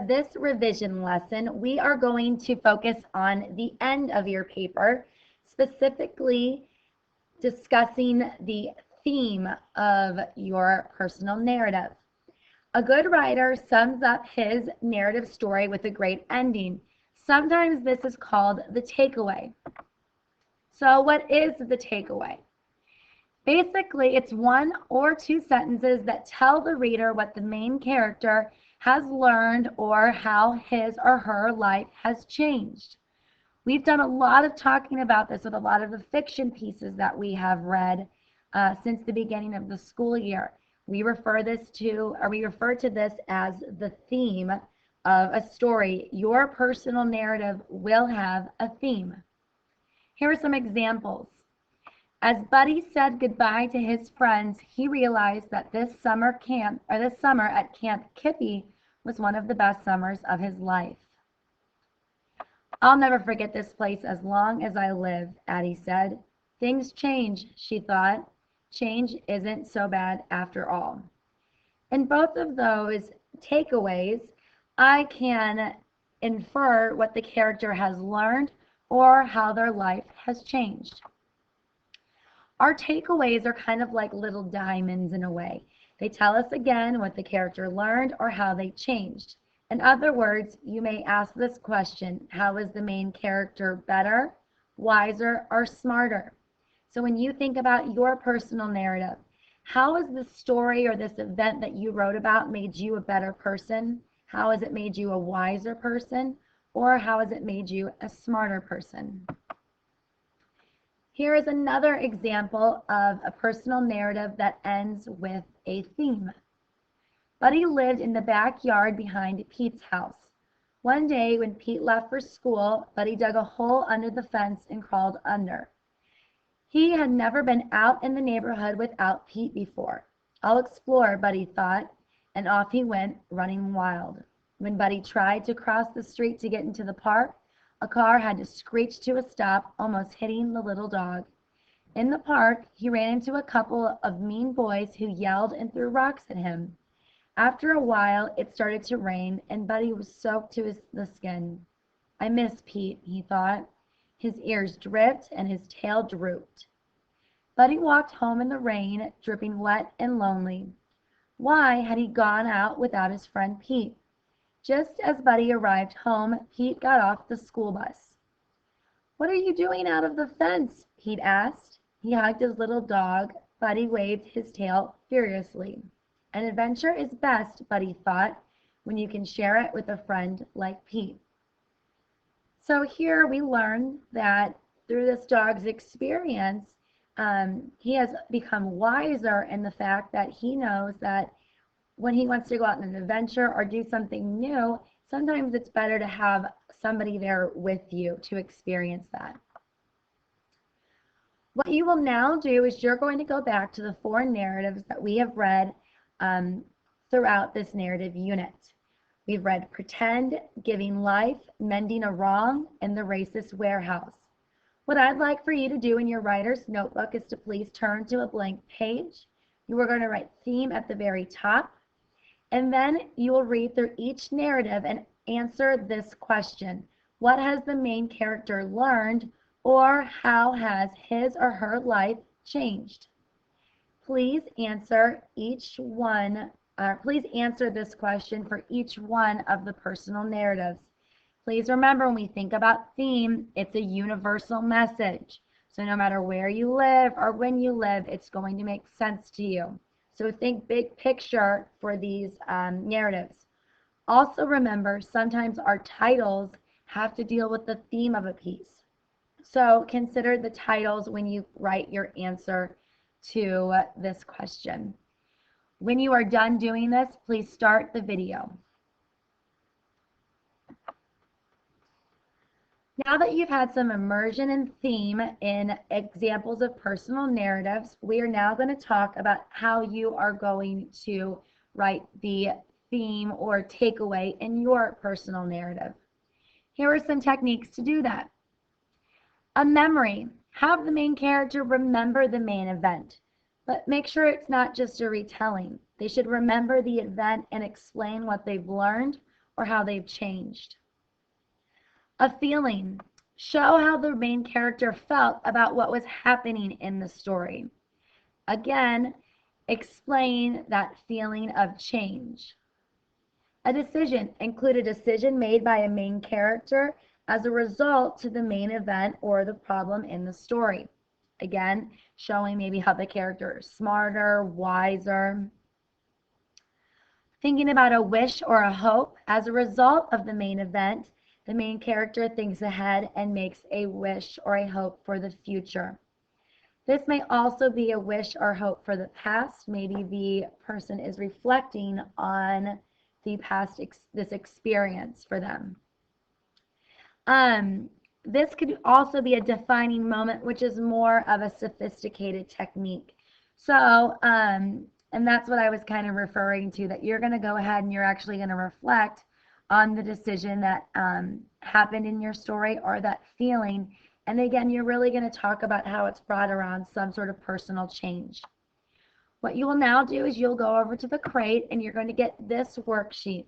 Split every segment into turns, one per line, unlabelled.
this revision lesson, we are going to focus on the end of your paper, specifically discussing the theme of your personal narrative. A good writer sums up his narrative story with a great ending. Sometimes this is called the takeaway. So what is the takeaway? Basically, it's one or two sentences that tell the reader what the main character has learned or how his or her life has changed. We've done a lot of talking about this with a lot of the fiction pieces that we have read since the beginning of the school year. We refer to this as the theme of a story. Your personal narrative will have a theme. Here are some examples. As Buddy said goodbye to his friends, he realized that this summer at Camp Kippy was one of the best summers of his life. I'll never forget this place as long as I live, Addie said. Things change, she thought. Change isn't so bad after all. In both of those takeaways, I can infer what the character has learned or how their life has changed. Our takeaways are kind of like little diamonds in a way. They tell us again what the character learned or how they changed. In other words, you may ask this question: how is the main character better, wiser, or smarter? So when you think about your personal narrative, how has the story or this event that you wrote about made you a better person? How has it made you a wiser person? Or how has it made you a smarter person? Here is another example of a personal narrative that ends with a theme. Buddy lived in the backyard behind Pete's house. One day when Pete left for school, Buddy dug a hole under the fence and crawled under. He had never been out in the neighborhood without Pete before. I'll explore, Buddy thought, and off he went, running wild. When Buddy tried to cross the street to get into the park, a car had to screech to a stop, almost hitting the little dog. In the park, he ran into a couple of mean boys who yelled and threw rocks at him. After a while, it started to rain, and Buddy was soaked to the skin. I miss Pete, he thought. His ears dripped and his tail drooped. Buddy walked home in the rain, dripping wet and lonely. Why had he gone out without his friend Pete? Just as Buddy arrived home, Pete got off the school bus. "What are you doing out of the fence?" Pete asked. He hugged his little dog. Buddy waved his tail furiously. An adventure is best, Buddy thought, when you can share it with a friend like Pete. So here we learn that through this dog's experience, he has become wiser in the fact that he knows that when he wants to go out on an adventure or do something new, sometimes it's better to have somebody there with you to experience that. What you will now do is you're going to go back to the 4 narratives that we have read throughout this narrative unit. We've read Pretend, Giving Life, Mending a Wrong, and The Racist Warehouse. What I'd like for you to do in your writer's notebook is to please turn to a blank page. You are going to write theme at the very top. And then you will read through each narrative and answer this question: what has the main character learned, or how has his or her life changed? Please answer this question for each one of the personal narratives. Please remember, when we think about theme, it's a universal message. So no matter where you live or when you live, it's going to make sense to you. So think big picture for these narratives. Also remember, sometimes our titles have to deal with the theme of a piece. So consider the titles when you write your answer to this question. When you are done doing this, please start the video. Now that you've had some immersion and theme in examples of personal narratives, we are now going to talk about how you are going to write the theme or takeaway in your personal narrative. Here are some techniques to do that. A memory. Have the main character remember the main event, but make sure it's not just a retelling. They should remember the event and explain what they've learned or how they've changed. A feeling. Show how the main character felt about what was happening in the story. Again, explain that feeling of change. A decision. Include a decision made by a main character as a result to the main event or the problem in the story. Again, showing maybe how the character is smarter, wiser. Thinking about a wish or a hope as a result of the main event. The main character thinks ahead and makes a wish or a hope for the future. This may also be a wish or hope for the past. Maybe the person is reflecting on the past, this experience for them. This could also be a defining moment, which is more of a sophisticated technique. So, and that's what I was kind of referring to, that you're going to go ahead and you're actually going to reflect on the decision that happened in your story or that feeling. And again, you're really going to talk about how it's brought around some sort of personal change. What you will now do is you'll go over to the crate and you're going to get this worksheet.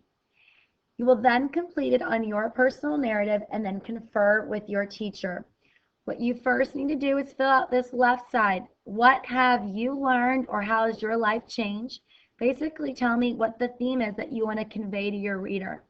You will then complete it on your personal narrative and then confer with your teacher. What you first need to do is fill out this left side. What have you learned or how has your life changed? Basically tell me what the theme is that you want to convey to your reader.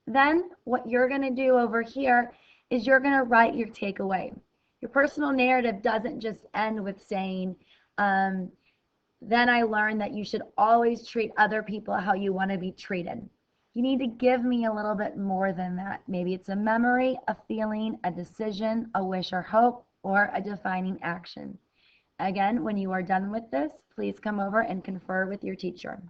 Then what you're going to do over here is you're going to write your takeaway. Your personal narrative doesn't just end with saying, then I learned that you should always treat other people how you want to be treated. You need to give me a little bit more than that. Maybe it's a memory, a feeling, a decision, a wish or hope, or a defining action. Again, when you are done with this, please come over and confer with your teacher.